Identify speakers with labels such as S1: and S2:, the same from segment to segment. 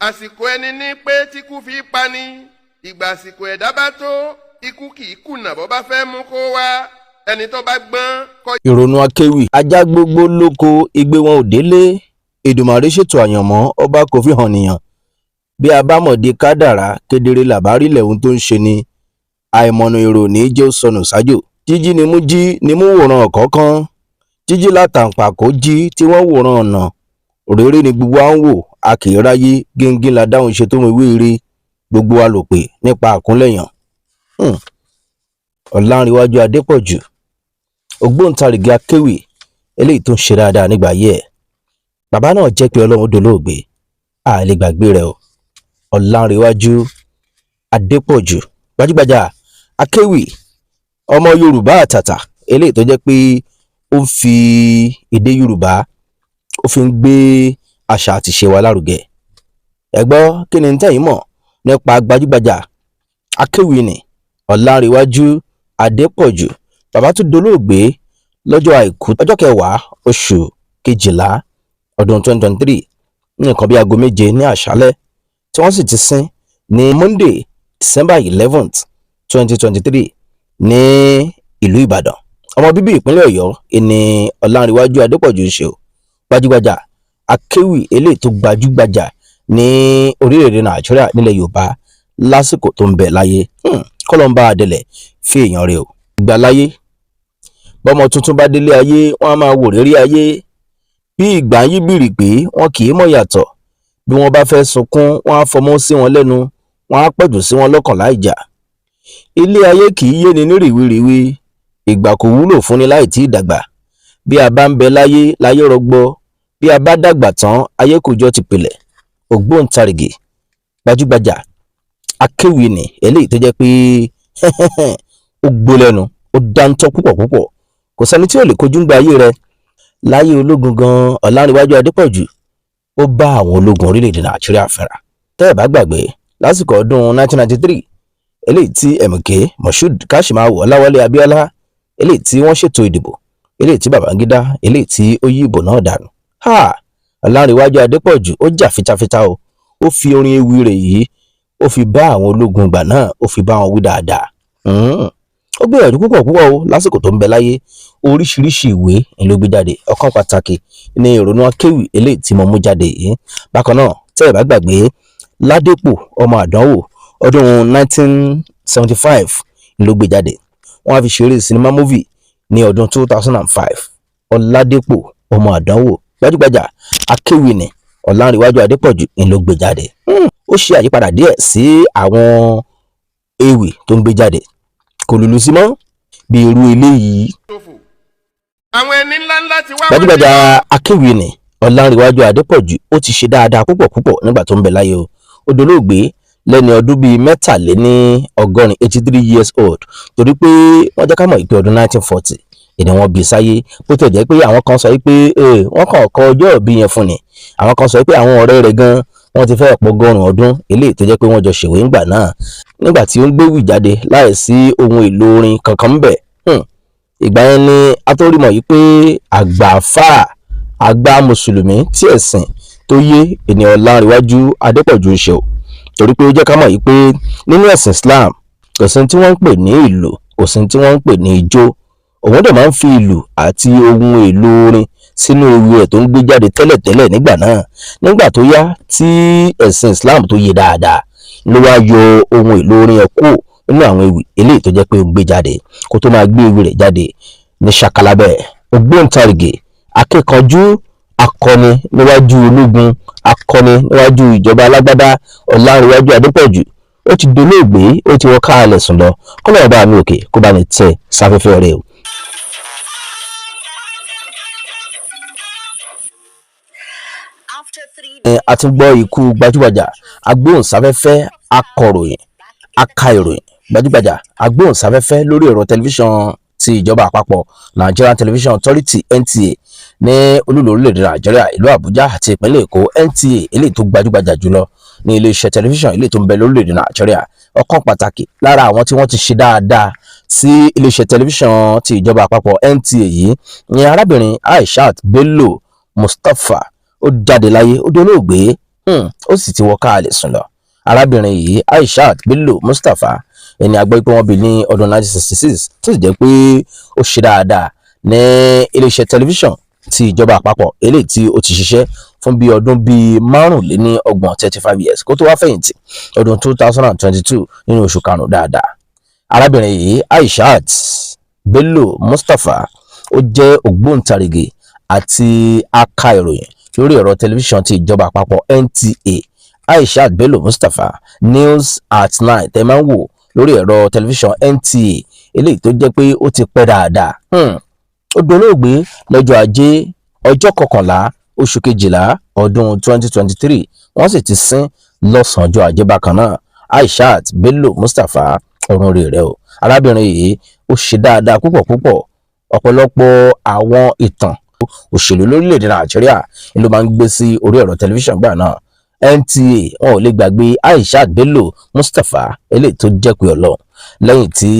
S1: àsìkò ẹni ní pé tíkú fi pani ìgbà àsìkò ẹ̀dá bá tó ikú kì í kùnà bó bá fẹ́ mú kó wá ẹni tó bá gbọ́n kọ́.
S2: ìrònú akéwì ajá gbogbo lóko igbe wọn ò délé Èdùmàrè ṣètò àyànmọ́ ọba kò fi hàn nìyàn bí a bá mọ̀dé kádàrá kedere làbárí lẹ́hun tó ń ṣe ni àìmọ̀nà èrò ní jẹ́ sọnù sájò jíjí ni mú wòran ọ̀kọ̀ọ̀kan jíjí látàǹpàkò jí tí wọ́n wòran ọ̀nà òréré ni gbogbo à ń wò a kì í ráyé gíngín la dáhùn ṣe tó mọ ìwé ire gbogbo wa lò pé nípa àkúnlẹ̀yàn. Olanrewaju Adepoju ògbóǹtarìgì akéwì eléyìí tó ń ṣe dáadáa nígbà ayé ẹ̀ bàbá náà jẹ́ pé Ọlọ́run dolóògbé a lè gbàgbé rẹ̀ o. Olanrewaju Adepoju gbajúgbajà akéwì ọmọ Yorùbá àtàtà eléyìí tó jẹ́ pé ó ń fi èdè Yorùbá ó fi ń gbé àṣà àti ìṣe wa lárugẹ. Ẹ gbọ́ kí ni tẹ́yin mọ̀ nípa gbajúgbajà akéwì ni Olanrewaju Adepoju bàbá tó dolóògbé lọ́jọ́ àìkú ọjọ́ 10 oṣù kejìlá ọdún 2023 ní nǹkan bí aago 7 ní àṣálẹ́ tí wọ́n sì ti sin ní Monday December 11th 2023 ní ìlú Ìbàdàn. Ọmọ bíbí ìpínlẹ̀ Ọ̀yọ́ ni Olanrewaju Adepoju ń ṣe o. Gbajúgbajà akéwì eléyìí tó gbajúgbajà ní orílẹ̀-èdè Nàìjíríà nílẹ̀ Yorùbá lásìkò tó ń bẹ láyé. Kọ́lọ́mbà adẹlẹ̀ fi èèyàn rẹ̀ o. Ìgbà láyé bọ́mọ tuntun bá délé ayé wọ́n á máa wò rírí ayé bí ìgbà yí bìrì pé wọn kì í mọ̀ yàtọ̀ bí wọ́n bá fẹ́ sunkún wọ́n á fọmọ́ sí wọn lẹ́nu wọ́n á pẹ̀jù sí wọn lọ́kàn láìjà. Ilé ayé kì í yéni ní rìwìrìwì ìgbà kò wúlò fúnni láì tí ì dàgbà bí a bá ń bẹ láyé rọgbọ bí a bá dàgbà tán ayé kò jọ ti pìlẹ̀. Ògbóǹtarìgì gbajúgbajà akéwì ni eléyìí tó jẹ́ pé ó gbólẹ́nu ó dáńtọ́ púpọ̀ kò sẹ́ni tí ò lè kojú ń gba ayé rẹ̀. Láyé ológun gan Olanrewaju Adepoju ó bá àwọn ológun orílẹ̀-èdè Nàìjíríà fẹ́ra. Tẹ́ ẹ̀ bá gbàgbé lásìkò ọdún 1993 eléyìí tí MK Moshood Kashimawo Ọláwálé Abíọ́lá eléyìí tí wọ́n ṣètò ìdìbò eléyìí tí Babangida eléyìí tí ó yí ìbò náà dànù. Olanrewaju Adepoju ó jà fitafita o ó fi orin ewì rẹ̀ yìí ó fi bá àwọn ológun ìgbà náà ó fi bá wọn wí dáadáa. Ó gbìyànjú púpọ̀ o lásìkò tó ń bẹ láyé oríṣiríṣi ìwé ló gbé jáde ọ̀kan pàtàkì ní ìrònú akéwì eléyìí tí mo mú jáde yìí. Bákan náà tẹ́ ẹ̀ bá gbàgbé Ládépọ ọmọ àdánwò ọdún 1975 ló gbé jáde wọ́n á fi ṣeré sinimá móvì ní ọdún 2005. Ládépọ ọmọ àdánwò gbajúgbajà akéwì ni Olanrewaju Adepoju ló gbé jáde. Ó ṣe àyípadà díẹ̀ sí àwọn ewì tó ń gbé jáde kò lùlù sí mọ́ bí irú eléyìí.
S1: àwọn ẹni ńláńlá ti wá.
S2: Gbajúgbajà akéwì ni Olanrewaju Adepoju ó ti ṣe dáadáa púpọ̀ nígbà tó ń bẹ láyé o. Ó dolóògbé lẹ́ni ọdún bíi 83 83 years old torí pé wọ́n jẹ́ ká mọ̀ pé ọdún 1940 ni wọ́n bí sáyé bó tẹ̀ jẹ́ pé àwọn kan sọ pé wọ́n kàn kọ ọjọ́ ìbí yẹn fún ni àwọn kan sọ pé àwọn ọ̀rẹ́ rẹ̀ gan wọ́n ti fẹ́ pọ̀gọ́rùn ọdún eléyìí tó jẹ́ pé wọ́n jọ ṣèwé ńgbà náà nígbà tí ó ń gbéwì jáde láìsí ohun èlò orin kankan ń bẹ̀. Ìgbà yẹn ni atórímọ̀ yìí pé àgbà mùsùlùmí tí ẹ̀sìn tó yé ènìyàn Olanrewaju Adepoju ń ṣe o torí pé ó jẹ́ ká mọ̀ yìí pé nínú ẹ̀sìn Islam kò sí tí wọ́n ń pè ní ìlù kò sí tí wọ́n ń pè ní ijó òun dẹ̀ máa ń fi ìlù àti ohun èlò orin sínú ewì ẹ̀ tó ń gbé jáde tẹ́lẹ̀tẹ́lẹ̀ nígbà náà nígbà tó yá tí ẹ̀sìn Islam tó yé dáadáa ló wá yọ ohun èlò orin ẹ̀ kúrò nínú àwọn ewì eléyìí tó jẹ́ pé ó ń gbé jáde kó tó máa gbé ewì rẹ̀ jáde ní ṣàkàlábẹ̀. Ògbóǹtarìgì akíkanjú akọni níwájú ológun akọni níwájú ìjọba alágbádá Olanrewaju Adepoju ó ti dolóògbé ó ti wọ káàlẹ̀ sùn lọ kọ́lọ́ ọba mi òkè kó bá ní tẹ̀ sáfẹ́fẹ́ rẹ̀ o. A ti gbọ́ ikú gbajúgbajà agbóhùnsáfẹ́fẹ́ akọ̀ròyìn aka ìròyìn gbajúgbajà agbóhùnsáfẹ́fẹ́ lórí ẹ̀rọ tẹlifíṣàn ti ìjọba àpapọ̀ Nigerian Television Authority NTA ní olúlo orílẹ̀-èdè Nàìjíríà ìlú Àbújá àti ìpínlẹ̀ Èkó. NTA eléyìí tó gbajúgbajà jùlọ ní iléeṣẹ́ tẹlifíṣàn eléyìí tó ń bẹ lórílẹ̀-èdè Nàìjíríà. Ọ̀kan pàtàkì lára àwọn tí wọ́n ti ṣe dáadáa sí iléeṣẹ́ tẹlifíṣàn ti ìjọba àpapọ̀ NTA yìí ni arábìnrin Aishat Bello Mustapha ó jáde láyé ó dolóògbé ó sì ti wọ káàlẹ̀ sùn lọ. Arábìnrin yìí Aishat Bello Mustapha ẹni a gbọ́ pé wọ́n bí ní ọdún 1966 tó sì jẹ́ pé ó ṣe dáadáa ní iléeṣẹ́ tẹlifíṣàn ti ìjọba àpapọ̀ eléyìí tí ó ti ṣiṣẹ́ fún bí ọdún bíi 35 years kó tó wá fẹ̀yìntì ọdún 2022 nínú oṣù karùn-ún dáadáa. Arábìnrin yìí Aishat Bello Mustapha ó jẹ́ ògbóǹtarìgì àti aka ìròyìn lórí ẹ̀rọ tẹlifíṣàn ti ìjọba àpapọ̀ NTA. Aishat Bello Mustapha News at 9 tẹ́ máa ń wò lórí ẹ̀rọ tẹlifíṣàn NTA eléyìí tó jẹ́ pé ó ti pẹ́ dáadáa. Ó dolóògbé lọ́jọ́ ajé ọjọ́ 11 oṣù kejìlá ọdún 2023 wọ́n sì ti sin lọ́sàn-án ọjọ́ ajé bákan náà. Aishat Bello Mustapha ọ̀run rẹ̀ o. Arábìnrin yìí ó ṣe dáadáa púpọ̀ ọ̀pọ̀lọpọ̀ àwọn ìtàn òṣèlú lórílẹ̀‐èdè Nàìjíríà ló máa ń gbé sí orí ẹ̀rọ tẹlifíṣàn gbà náà. NTA wọn ò lè gbàgbé Aishat Bello Mustapha eléyìí tó jẹ́ pé Ọlọ́run lẹ́yìn tí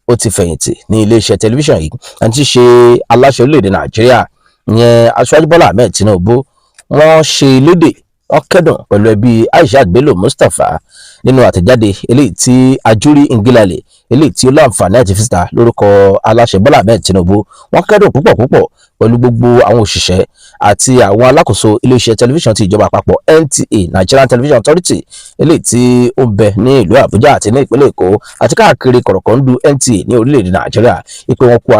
S2: ó ti fẹ̀yìntì ní iléeṣẹ́ tẹlifíṣàn yìí àti ṣe aláṣẹ orílẹ̀‐èdè Nàìjíríà ìyẹn Aṣíwájú Bọ́lá Ahmed Tinubu. Wọ́n ṣe lédè wọ́n kẹ́dùn pẹ̀lú ẹbí Aishat Bello Mustapha nínú àtẹ̀jáde eléyìí tí Ajuri Ngilale eléyìí tí ó láǹfààní àti fíṣítà lórúkọ aláṣẹ Bọ́lá Ahmed Tinubu. Wọ́n kẹ́dùn púpọ̀ pẹ̀lú gbogbo àwọn òṣìṣẹ́ àti àwọn alákòóso iléeṣẹ́ tẹlifíṣàn ti ìjọba àpapọ̀ NTA Nigerian Television Authority eléyìí tí ó ń bẹ ní ìlú Àbújá àti ní ìpínlẹ̀ Èkó àti káàkiri kọ̀rọ̀kọ̀ndù NTA ní orílẹ̀-èdè Nàìjíríà ìpè wọn kú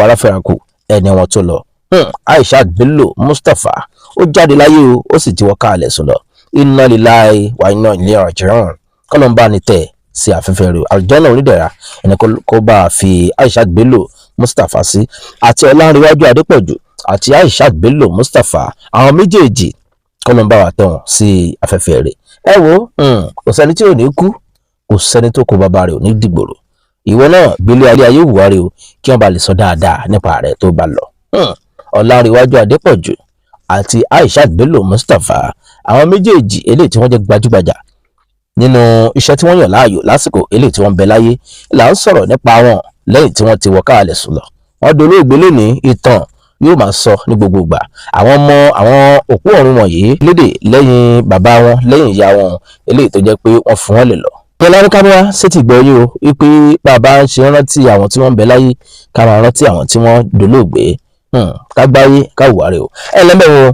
S2: ara fẹ́ra kù ẹni wọn tó lọ. Aishat Bello Mustapha ó jáde láyé o, ó sì ti wọ káàlẹ̀ sùn lọ. Inna lillahi wa inna ilaihi raji'un. Kọ́lọ́mbà ni tẹ̀ sí afẹ́fẹ́ rẹ̀ àlùjànnà onídẹ̀ra ẹni kó bá a fi Aishat Bello Mustapha sí àti Olanrewaju Adepoju àti Aishat Bello Mustapha àwọn méjèèjì kọ́lọ́mbà wà tẹ̀wọ̀n sí afẹ́fẹ́ rẹ̀. Ẹ wo kò sẹ́ni tí ò ní kú, kò sẹ́ni tó kó bàbá rẹ̀ ò ní dìgbòrò. Ìwọ náà gbélé ayé wùwá rẹ̀ o kí wọ́n bá lè sọ dáadáa nípa rẹ̀ tó bá lọ. Olanrewaju Adepoju àti Aishat Bello Mustapha àwọn méjèèjì eléyìí tí wọ́n jẹ́ gbajúgbajà nínú iṣẹ́ tí wọ́n yàn láàyò lásìkò eléyìí tí wọ́n bẹ láyé là ń sọ̀rọ̀ nípa wọn lẹ́yìn tí wọ́n ti wọ káàlẹ̀ sùn lọ. Wọ́n dolóògbé lónìí, ìtàn yóò máa sọ ní gbogbo ìgbà. Àwọn ọmọ àwọn òkú ọ̀run wọ̀nyí lédè lẹ́yìn bàbá wọn lẹ́yìn ìyá wọn eléyìí tó jẹ́ pé wọ́n fún wọn lè lọ. Pẹ̀lú kámẹ́rà sétí gbọ́ yìí o wípé bàbá ń ṣe rántí àwọn tí wọ́n ń bẹ láyé ká máa rántí àwọn tí wọ́n dolóògbé kágbáyé káwùwárẹ̀ o. Ẹlẹ́mẹ̀wò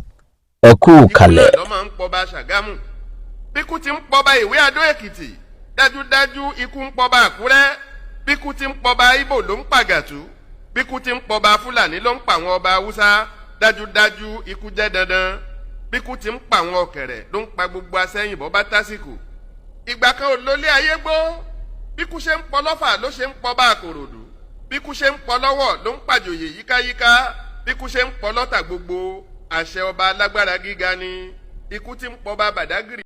S2: ẹ kú kalẹ̀.
S1: ikú náà ló máa ń pọba Ṣàgámù, bíkú ti ń pọba Ìwé Adó Èkìtì, dájúdájú ikú ń pọba Àkúrẹ́, bíkú ti ń pọba Ìbò ló ń pàgàtú, bíkú ti ń pọba Fúlàní ló ń pa àwọn ọba Haúsá, dájúdájú ikú jẹ́ dandan, bíkú ti ń pa àwọn ọ̀kẹ̀rẹ̀ ló ń pa gbogbo asẹ́yìn bọ́ bá tásìkò. Ìgbà kan ò lólé ayé gbó, bíkú ṣe ń pọ lọ́fà ló ṣe ń pọba Àkòròdú, bíkú ṣe ń pọ lọ́wọ̀ ló ń pàjòyè yíkáyíká, bíkú ṣe ń pọ lọ́tà gbogbo àṣẹ ọba alágbára gíga ni. Ikú tí ń pọba Bàdágìrì.